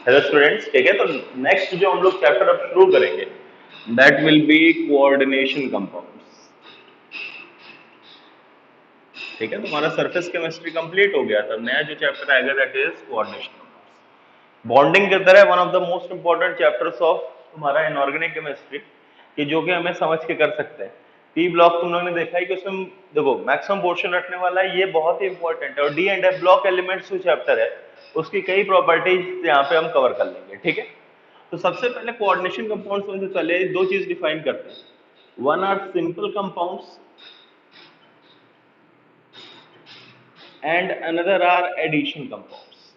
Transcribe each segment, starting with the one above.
Hello students, ठीक है। तो नेक्स्ट जो हम लोग चैप्टर अब शुरू करेंगे that will B coordination compounds. ठीक है, तुम्हारा सरफेस केमिस्ट्री कंप्लीट हो गया था। नया जो चैप्टर आएगा that is coordination compounds. Bonding की तरह one of the most important chapters of तुम्हारा इनऑर्गेनिक केमिस्ट्री कि जो कि हमें समझ के कर सकते हैं। पी ब्लॉक तुम लोगों ने देखा है कि उसमें देखो मैक्सिमम पोर्शन रखने वाला है, ये बहुत ही इंपॉर्टेंट है। और D and F block elements जो चैप्टर है उसकी कई प्रॉपर्टीज यहाँ पे हम कवर कर लेंगे। ठीक है, तो सबसे पहले कोऑर्डिनेशन कंपाउंड्स में से पहले दो चीज डिफाइन करते हैं। One are simple compounds and another are addition compounds.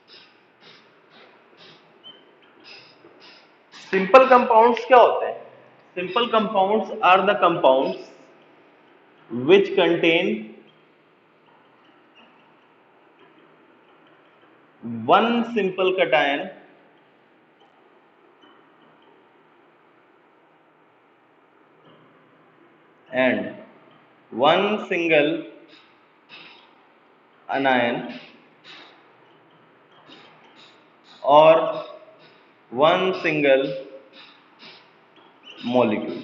Simple compounds क्या होते हैं? Simple compounds are the compounds which contain one simple cation and one single anion or one single molecule।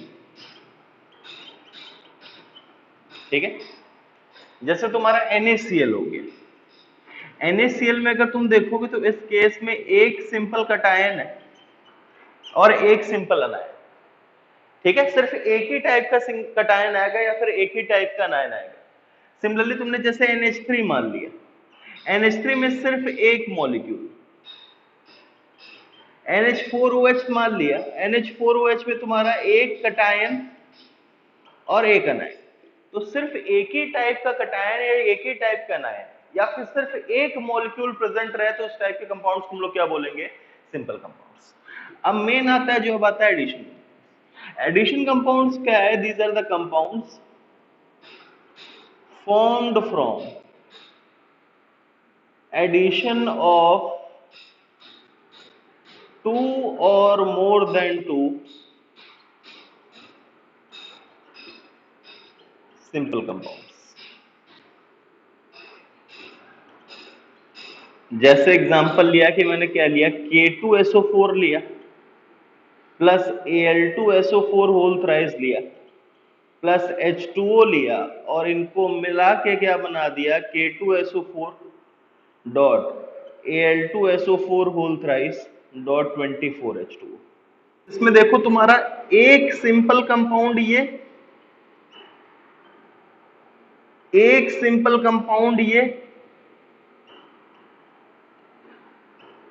ठीक है, जैसे तुम्हारा NaCl हो गया। NaCl में अगर तुम देखोगे तो इस केस में एक सिंपल कटायन है और एक सिंपल अनायन। ठीक है, सिर्फ एक ही टाइप का कटायन आएगा या फिर एक ही टाइप का अनायन आएगा। सिमिलरली तुमने जैसे NH3 मान लिया, NH3 में सिर्फ एक मॉलिक्यूल। NH4OH मान लिया, NH4OH में तुम्हारा एक कटायन और एक अनायन। तो सिर्फ एक ही टाइप का कटायन या एक ही टाइप का अनायन या फिर सिर्फ एक मॉलिक्यूल प्रेजेंट रहे तो उस टाइप के कंपाउंड्स को हम लोग क्या बोलेंगे? Simple compounds. अब मेन आता है जो अब आता है एडिशन। एडिशन कंपाउंड्स क्या है? These are the compounds formed from addition of two or more than two simple compounds। जैसे एग्जांपल लिया कि मैंने क्या लिया, K2SO4 लिया प्लस Al2SO4 होल थ्राइस लिया प्लस H2O लिया और इनको मिला के क्या बना दिया? K2SO4 dot Al2SO4 whole thrice dot 24H2O। इसमें देखो तुम्हारा एक सिंपल कंपाउंड, ये एक सिंपल कंपाउंड ये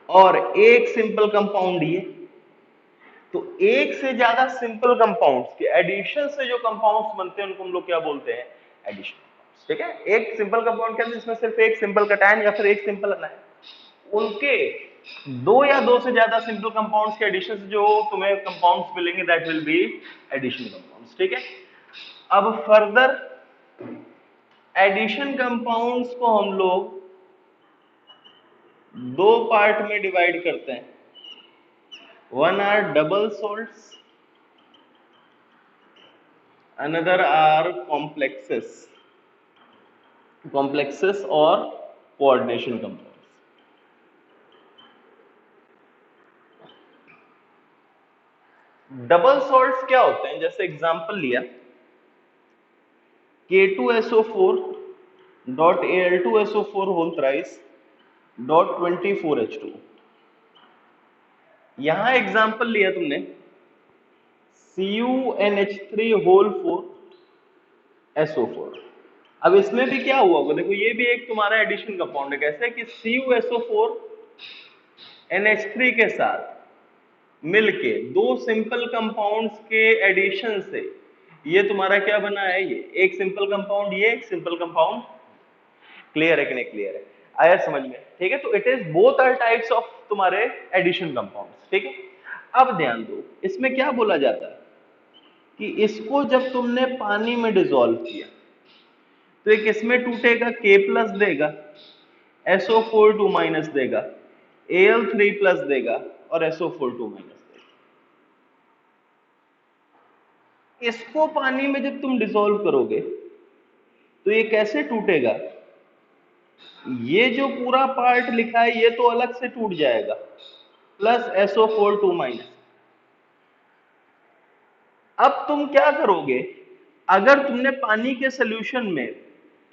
और एक सिंपल कंपाउंड ये। तो एक से ज्यादा सिंपल कंपाउंड्स के एडिशन से जो कंपाउंड्स बनते हैं उनको हम लोग क्या बोलते हैं? Addition compounds. ठीक है, एक सिंपल कंपाउंड के अंदर जिसमें सिर्फ एक सिंपल कटायन या फिर एक सिंपल अनायन, उनके दो या दो से ज्यादा सिंपल कंपाउंड्स के एडिशन से जो तुम्हें कंपाउंड्स मिलेंगे that will be addition compounds. ठीक है, अब फर्दर एडिशन कंपाउंड्स को हम लोग दो पार्ट में डिवाइड करते हैं। One are double salts, another are complexes. Complexes और कोऑर्डिनेशन कंपाउंड्स। डबल सॉल्ट्स क्या होते हैं? जैसे एग्जांपल लिया K2SO4 dot Al2SO4 whole thrice dot 24H2। यहां एग्जांपल लिया तुमने CuNH3 होल 4 SO4। अब इसमें भी क्या हुआ होगा? देखो ये भी एक तुम्हारा एडिशन कंपाउंड है। कैसे कि CuSO4 NH3 के साथ मिलके दो सिंपल कंपाउंड्स के एडिशन से ये तुम्हारा क्या बना है? ये एक सिंपल कंपाउंड, ये एक सिंपल कंपाउंड। क्लियर है कि नहीं? क्लियर है, आया समझ में? ठीक है, तो it is both are types of तुम्हारे एडिशन कंपाउंड्स। ठीक है, अब ध्यान दो, इसमें क्या बोला जाता है कि इसको जब तुमने पानी में डिसॉल्व किया तो एक इसमें टूटेगा, K प्लस देगा, SO4 2 माइनस देगा, Al3 प्लस देगा और SO4 2 माइनस देगा। इसको पानी में जब तुम डिसॉल्व करोगे तो ये कैसे टूटेगा? ये जो पूरा पार्ट लिखा है ये तो अलग से टूट जाएगा, प्लस SO4 2 माइनस। अब तुम क्या करोगे, अगर तुमने पानी के सोल्यूशन में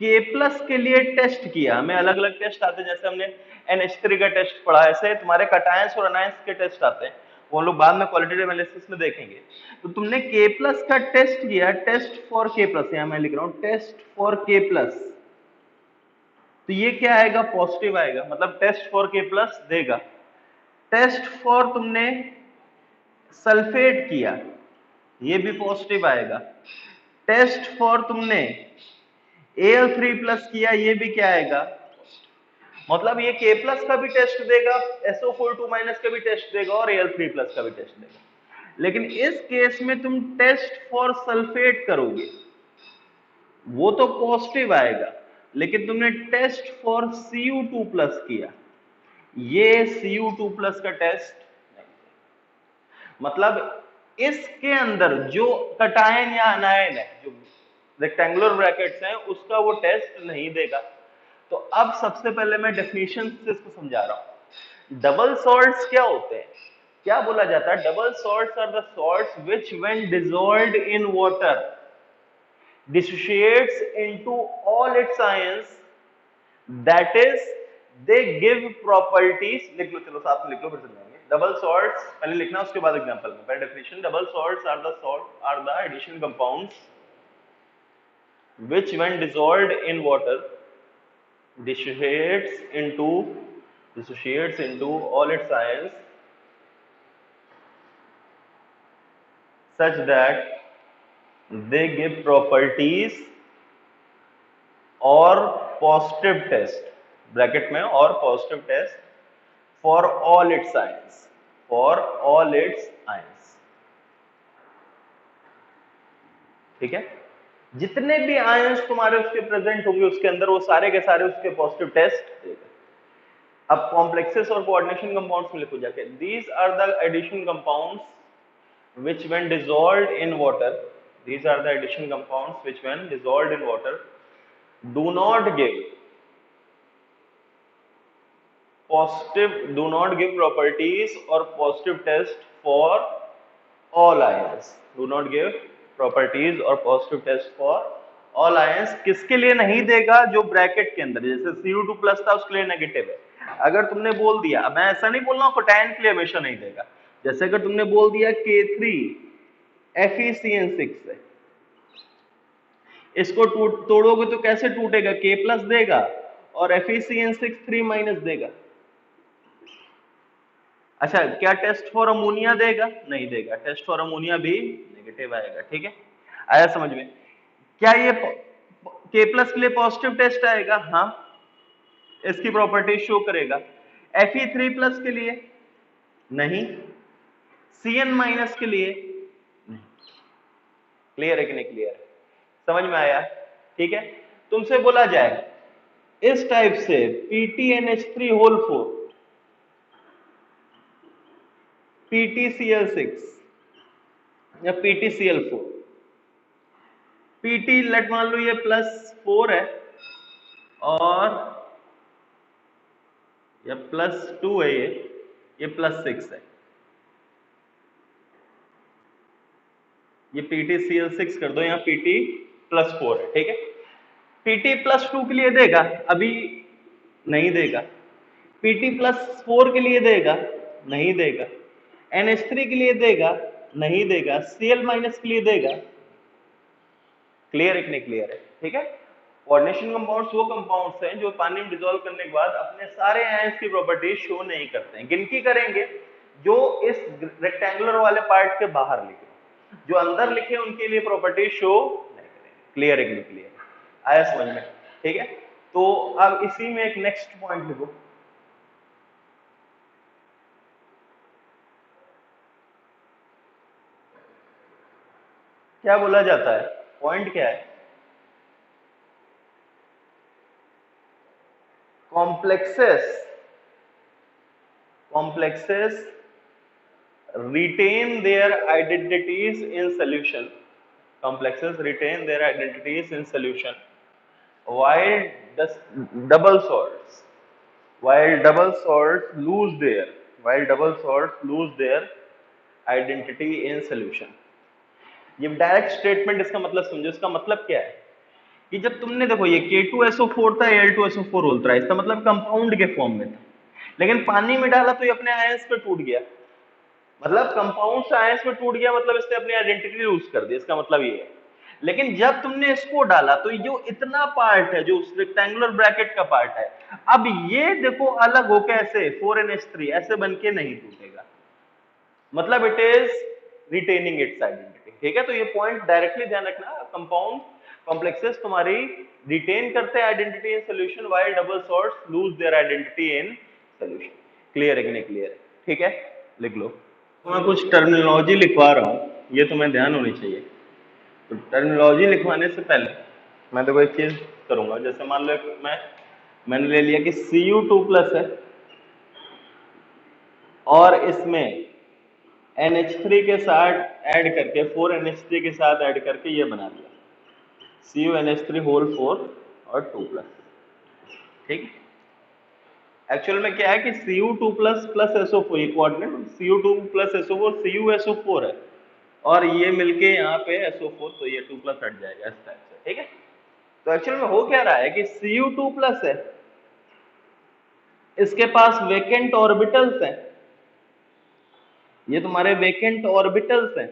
K प्लस के लिए टेस्ट किया, हमें अलग अलग टेस्ट आते हैं, जैसे हमने NH3 का टेस्ट पढ़ा, ऐसे तुम्हारे कटायंस और अनायंस के टेस्ट आते हैं, वो लोग बाद में क्वालिटेटिव एनालिसिस में देखेंगे। तो तुमने K प्लस का टेस्ट किया, टेस्ट फॉर K प्लस, यहां मैं लिख रहा हूं टेस्ट फॉर K प्लस, तो ये क्या आएगा, पॉजिटिव आएगा, मतलब टेस्ट फॉर K प्लस देगा। टेस्ट फॉर तुमने सल्फेट किया, ये भी पॉजिटिव आएगा। टेस्ट फॉर तुमने Al3 प्लस किया, ये भी क्या आएगा, मतलब ये K प्लस का भी टेस्ट देगा, SO4 2 माइनस का भी टेस्ट देगा और Al3 प्लस का भी टेस्ट देगा। लेकिन इस केस में तुम टेस्ट फॉर सल्फेट करोगे, वो तो पॉजिटिव आएगा, लेकिन तुमने टेस्ट फॉर Cu2 प्लस किया, ये Cu2 प्लस का टेस्ट, मतलब इसके अंदर जो कटायन या अनायन है, जो रेक्टेंगुलर ब्रैकेट्स हैं, उसका वो टेस्ट नहीं देगा। तो अब सबसे पहले मैं डेफिनेशन से इसको समझा रहा हूं। डबल सॉल्ट्स क्या होते हैं, क्या बोला जाता है, double salts are the salts which when dissolved in water dissociates into all its ions, that is they give properties, लिख लो, चलो साथ में लिख लो, फिर समझाएंगे। डबल सॉल्ट्स पहले लिखना, उसके बाद एग्जांपल में। पहले definition, double salts are the addition compounds which when dissolved in water dissociates into all its ions such that they give properties और पॉजिटिव टेस्ट, ब्रैकेट में और positive test for all its ions, for all its ions, ठीक है। जितने भी ions तुम्हारे उसके present होंगे उसके अंदर, वो सारे के सारे उसके पॉजिटिव टेस्ट देगा। अब कॉम्प्लेक्सेस और कोऑर्डिनेशन कंपाउंड्स में लिखो जाके, these are the addition compounds which when dissolved in water, these are the addition compounds which when dissolved in water do not give properties or positive test for all ions, do not give properties or positive test for all ions। किसके लिए नहीं देगा, जो bracket के अंदर, जैसे Cu2 plus था उसके लिए नेगेटिव है। अगर तुमने बोल दिया, अब मैं ऐसा नहीं बोल रहा हूं कटायन के लिए हमेशा नहीं देगा, जैसे अगर तुमने बोल दिया K3 FeCN6 है, इसको तोड़ोगे तो कैसे टूटेगा, K प्लस देगा और FeCN6 3 माइनस देगा। अच्छा, क्या टेस्ट फॉर अमोनिया देगा, नहीं देगा, टेस्ट फॉर अमोनिया भी नेगेटिव आएगा, ठीक है, आया समझ में। क्या ये K प्लस के लिए पॉजिटिव टेस्ट आएगा, हाँ, इसकी प्रॉपर्टी शो करेगा। Fe3 प्लस के लिए नहीं, Cn माइनस के लिए नहीं। क्लियर है कि नहीं क्लियर है, समझ में आया, ठीक है। तुमसे बोला जाए इस टाइप से PTNH3 होल 4 PTCl6 या PTCl4, PT लेट मान लो ये +4 है और या +2 है, ये +6 है, ये PTCl6 कर दो, यहाँ PT+4 है, ठीक है। PT+2 के लिए देगा, अभी नहीं देगा। PT+4 के लिए देगा, नहीं देगा। NH3 के लिए देगा, नहीं देगा। Cl- के लिए देगा। क्लियर है कि नहीं क्लियर है, ठीक है। कोऑर्डिनेशन कंपाउंड्स वो कंपाउंड्स हैं जो पानी में डिसॉल्व करने के बाद अपने सारे आयंस की प्रॉपर्टीज शो नहीं करते हैं। गिनती करेंगे जो इस रेक्टेंगुलर वाले पार्ट के बाहर लिखे, जो अंदर लिखे उनके लिए प्रॉपर्टीज शो नहीं करेंगे। क्लियर है कि नहीं क्लियर, आया समझ में, ठीक है। तो अब इसी में एक नेक्स्ट पॉइंट लिखो, क्या बोला जाता है, पॉइंट क्या है, complexes retain their identities in solution, complexes retain their identities in solution while double salts lose their while double salts lose their identity in solution। ये डायरेक्ट स्टेटमेंट, इसका मतलब समझो। इसका मतलब क्या है कि जब तुमने देखो ये K2SO4 था, Al2SO4 बोलता है, इसका मतलब कंपाउंड के फॉर्म में था, लेकिन पानी में डाला तो ये अपने आयंस पे टूट गया, मतलब कंपाउंड से आयंस में टूट गया, मतलब इसने अपनी आइडेंटिटी लूज कर दी, इसका मतलब ये है। लेकिन जब तुमने इसको डाला तो जो इतना पार्ट है, जो रेक्टेंगुलर ब्रैकेट का पार्ट है, अब ये देखो अलग हो कैसे 4NH3 ऐसे बन के नहीं टूटेगा, मतलब it is retaining it's identity. ठीक है, तो ये पॉइंट डायरेक्टली ध्यान रखना, कंपाउंड कॉम्प्लेक्सेस तुम्हारी रिटेन करते हैं identity in solution while double salts lose their identity in solution. Clear है कि नहीं क्लियर है? ठीक है, लिख लो। तो मैं कुछ टर्मिनोलॉजी लिखवा रहा हूं, ये तुम्हें ध्यान होनी चाहिए। तो टर्मिनोलॉजी लिखवाने से पहले मैं देखो एक चीज करूंगा, जैसे मान लो मैंने ले लिया कि Cu2+ है और इसमें NH3 के साथ ऐड करके 4NH3 के साथ ऐड करके ये बना दिया CuNH3 होल 4 और 2+। ठीक है, एक्चुअल में क्या है कि Cu2+ प्लस SO4, ये कोऑर्डिनेट Cu2+ SO4 CuSO4 है, और ये मिलके यहाँ पे SO4, तो ये 2+ हट जाएगा इस टाइप से। ठीक है, तो एक्चुअल में हो क्या रहा है कि Cu2+ है, इसके पास वेकेंट ऑर्बिटल्स हैं, ये तुम्हारे वेकेंट ऑर्बिटल्स हैं।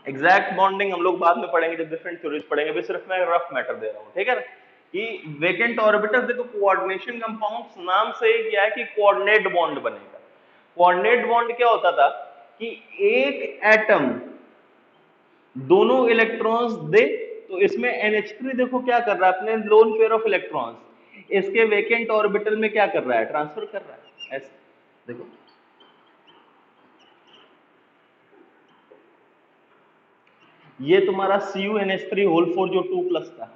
एग्जैक्ट बॉन्डिंग हम लोग बाद में पढ़ेंगे जब डिफरेंट थ्योरीज पढ़ेंगे, भी सिर्फ मैं रफ मैटर दे रहा हूँ। ठीक है ना, कि वेकेंट ऑर्बिटल्स देखो, कोऑर्डिनेशन कंपाउंड्स नाम से ही क्या है कि कोऑर्डिनेट बॉन्ड बनेगा। कोऑर्डिनेट बॉन्ड क्या होता था कि एक एटम दोनों इलेक्ट्रॉन्स दे, तो इसमें NH3 देखो क्या कर रहा है, अपने लोन पेयर ऑफ इलेक्ट्रॉन्स इसके वेकेंट ऑर्बिटल में क्या कर रहा है, ट्रांसफर कर रहा है। ऐसे देखो, ये तुम्हारा CuNH3 होल 4 जो 2+ था।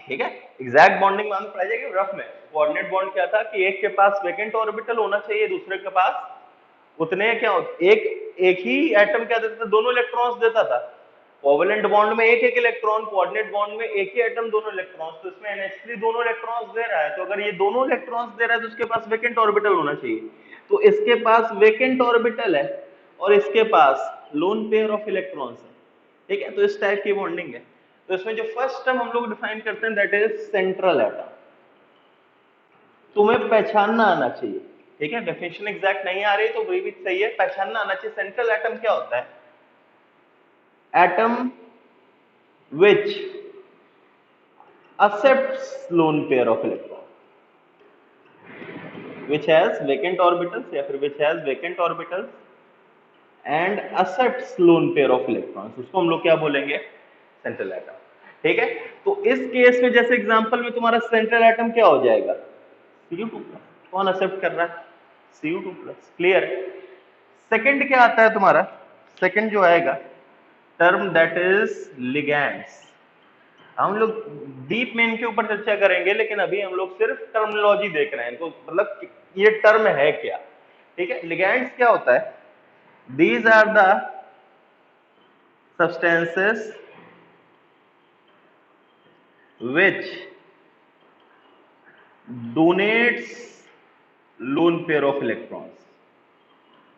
ठीक है, एग्जैक्ट बॉन्डिंग मान पढ़ाई जाएगी रफ में। कोऑर्डिनेट बॉन्ड क्या था कि एक के पास वेकेंट ऑर्बिटल होना चाहिए, दूसरे के पास उतने क्या एक ही एटम क्या देता था, दोनों इलेक्ट्रॉन्स देता था। कोवेलेंट बॉन्ड में एक एक इलेक्ट्रॉन, कोऑर्डिनेट बॉन्ड में एक ही एटम दोनों इलेक्ट्रॉन्स, तो इसमें NH3 दोनों इलेक्ट्रॉन्स दे रहा है, तो अगर ये दोनों इलेक्ट्रॉन्स दे रहा है तो उसके पास वेकेंट ऑर्बिटल होना चाहिए, तो इसके पास वेकेंट ऑर्बिटल है और इसके पास लोन पेयर ऑफ इलेक्ट्रॉन्स है। ठीक है, तो इस टाइप की बॉन्डिंग है। तो इसमें जो फर्स्ट टर्म हम लोग डिफाइन करते हैं दैट इज सेंट्रल एटम। तुम्हें पहचानना आना चाहिए। ठीक है, डेफिनेशन एग्जैक्ट नहीं आ रही तो वही भी सही है, पहचानना आना चाहिए। सेंट्रल एटम क्या होता है? Atom which accepts lone pair of electron, which has vacant orbitals या फिर which has vacant orbitals and accepts lone pair of electrons, उसको हम लोग क्या बोलेंगे? Central atom. ठीक है, तो इस केस में जैसे एग्जांपल में तुम्हारा सेंट्रल एटम क्या हो जाएगा? Cu2+। कौन एक्सेप्ट कर रहा है? Cu2+। क्लियर है? सेकंड क्या आता है तुम्हारा? सेकंड जो आएगा टर्म दैट इज लिगैंड्स। हम लोग डीप में इनके ऊपर चर्चा करेंगे, लेकिन अभी हम लोग सिर्फ टर्मिनोलॉजी देख रहे हैं इनको, मतलब ये टर्म है क्या। ठीक है, लिगैंड्स क्या होता है? These are the substances which donates lone pair of electrons,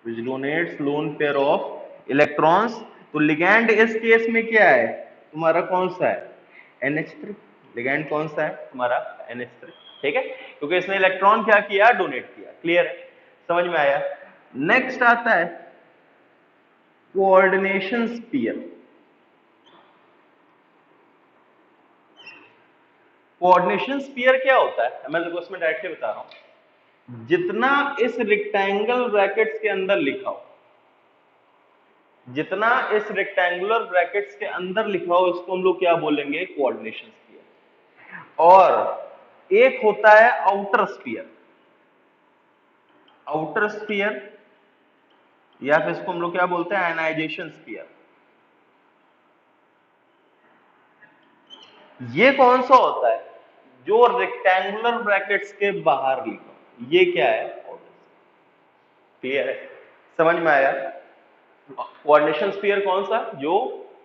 which donates lone pair of electrons। तो लिगैंड इस केस में क्या है तुम्हारा? कौन सा है? NH3। लिगैंड कौन सा है तुम्हारा? NH3। ठीक है, क्योंकि इसने इलेक्ट्रॉन क्या किया? डोनेट किया। क्लियर है? समझ में आया? नेक्स्ट आता है कोऑर्डिनेशन स्फीयर। कोऑर्डिनेशन स्फीयर क्या होता है? मैं देखो इसमें डायरेक्टली बता रहा हूं, जितना इस रेक्टेंगल ब्रैकेट्स के अंदर लिखा हो, जितना इस रेक्टेंगुलर ब्रैकेट्स के अंदर लिखा हो, इसको हम लोग क्या बोलेंगे? Coordination sphere. और एक होता है आउटर स्फीयर। आउटर स्फीयर या फिर इसको हम लोग क्या बोलते हैं? Ionisation sphere. ये कौन सा होता है? जो रेक्टेंगुलर ब्रैकेट्स के बाहर लिखा, ये क्या है? क्लियर है? समझ में आया? कोऑर्डिनेशन स्फीयर कौन सा? जो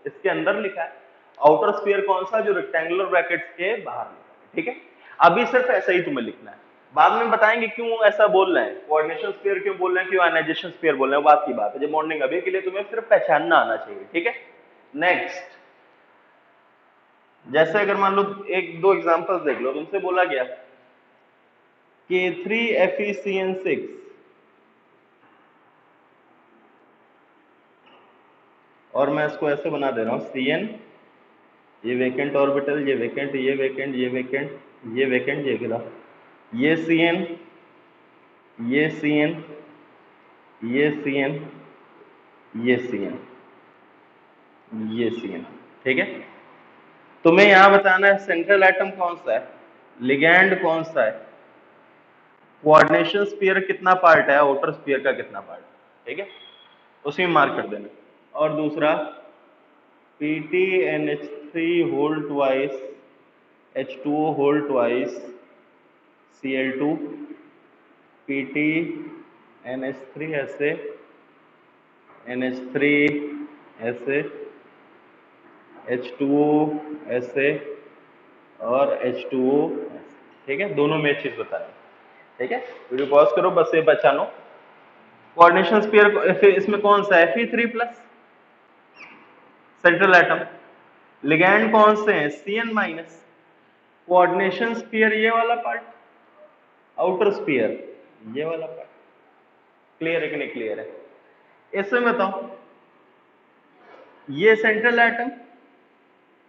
इसके अंदर लिखा है। आउटर स्फीयर कौन सा? जो रेक्टेंगुलर ब्रैकेट्स के बाहर लिखा है। ठीक है, अभी सिर्फ ऐसा ही तुम्हें लिखना है। बाद में बताएंगे क्यों ऐसा बोल रहे हैं, कोऑर्डिनेशन स्फीयर क्यों बोल रहे हैं, क्यों आयनाइजेशन स्फीयर बोल रहे हैं, बात की बात है। जो बॉन्डिंग अभी के लिए तुम्हें सिर्फ पहचानना आना चाहिए, ठीक है। नेक्स्ट, जैसे अगर मान लो एक दो एग्जांपल्स देख लो, तुमसे बोला गया K3FeCN6 और मैं इसको ऐसे बना दे रहा हूं Cn, ये वेकेंट ऑर्बिटल, ये वेकेंट, ये वेकेंट, ये वेकेंट, ये वेकेंट, ये गिरा, ये Cn, ये Cn, ये Cn, ये Cn, ये Cn, ठीक है। तुम्हें यहां बताना है सेंट्रल एटम कौन सा है, लिगैंड कौन सा है, कोऑर्डिनेशन स्फीयर कितना पार्ट है, आउटर स्फीयर का कितना पार्ट है, ठीक है, उसी में मार्क कर देना। और दूसरा PtNH3 whole twice H2O whole twice Cl2 PtNH3 ऐसे NH3 ऐसे H2O ऐसे और H2O ऐसे, ठीक है। दोनों में एक चीज बतानी, ठीक है। वीडियो पॉज करो, बस ये पहचानो कोऑर्डिनेशन स्फीयर इसमें कौन सा है Fe3 plus central atom, ligand कौन से हैं Cn माइनस, कोऑर्डिनेशन स्फीयर ये वाला पार्ट, आउटर स्फीयर ये वाला पार्ट। क्लियर है कि नहीं क्लियर है? इसमें बताओ, ये central atom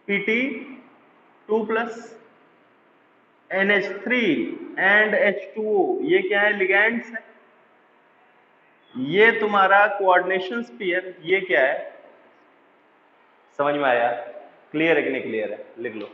Pt2 plus NH3 and H2O ये क्या है, लिगैंड्स है। ये तुम्हारा कोऑर्डिनेशन स्फीयर ये क्या है, समझ में आया? क्लियर है कि नहीं क्लियर है? लिख लो।